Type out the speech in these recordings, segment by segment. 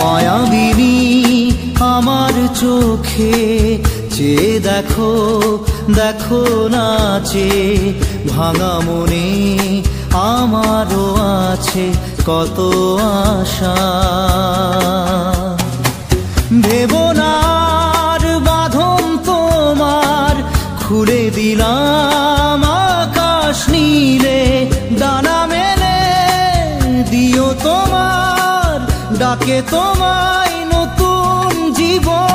মায়াবিনী আমার চোখে চেয়ে দেখো, দেখো নাচে ভাঙা মনে আমারও আছে কত আশা। ভেবনার বাঁধন তোমার খুলে দিলাম আকাশ নীলে, ডানা মেলে দিও তোমার ডাকে তোমায় নতুন জীবন।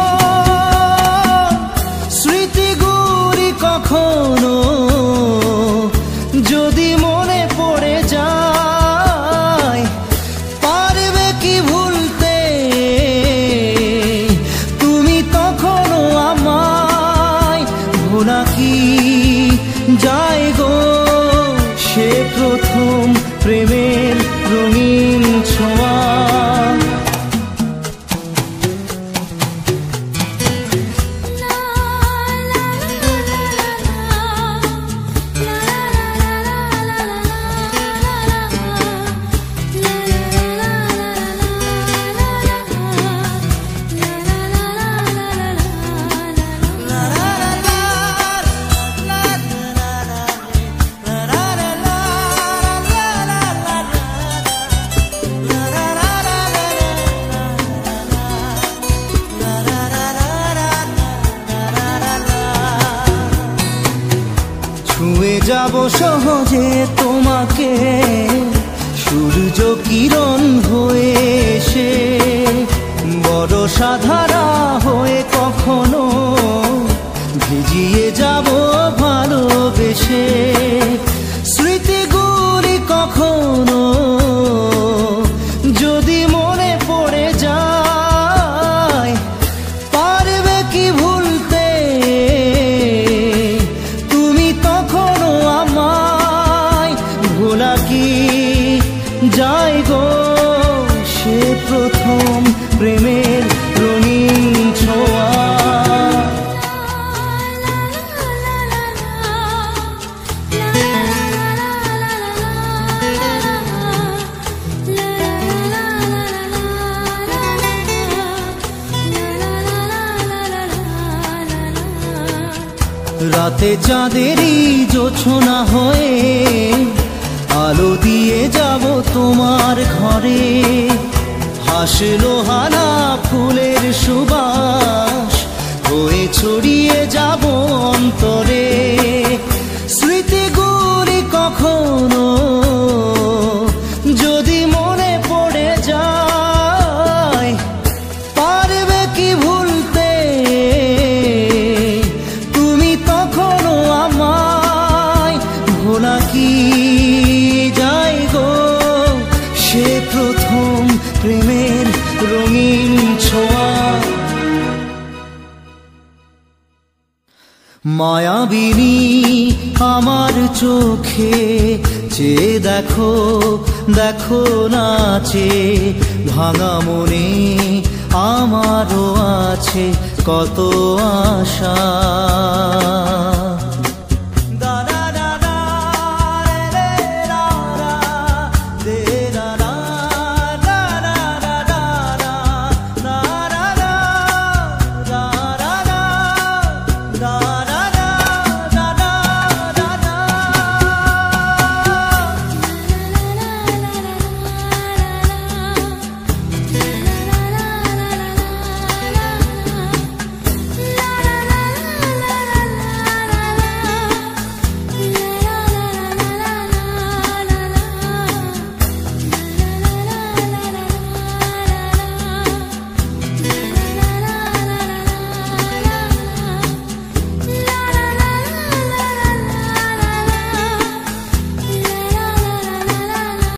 স্মৃতিগুলি কখনো যদি মনে পড়ে যায়, পারবে কি ভুলতে তুমি তখনও আমায়? ভোলা কি যায় গো সে প্রথম প্রেমের রঙিন ছোঁয়া। ছুঁয়ে যাব সহজে তোমাকে সূর্য কিরণ হয়ে এসে, বড় সাধারা হয়ে কখনো ভিজিয়ে যাব ভালোবেসে। স্মৃতিগুলি কখনো যদি মনে পড়ে যায়, পারবে কি ভুলতে তুমি তখনও আমায়? ভোলা কি যায় গো সে প্রথম প্রেমের রঙিন ছোঁয়া। রাতে চাঁদেরই জোছনা হয়ে আলো দিয়ে যাব তোমার ঘরে, হাসলো হানা ফুলের সুবাস হয়ে ছড়িয়ে যাব অন্তরে। স্মৃতিগুলি কখনো যদি মনে পড়ে যায়, পারবে কি ভুলতে তুমি তখনও আমায়? ভোলা কি যায় গো সে প্রথম প্রেমের রঙিন ছোঁয়া। মায়াবিনী আমার চোখে চেয়ে দেখো, দেখো নাচে ভাঙা মনে আমারও আছে কত আশা।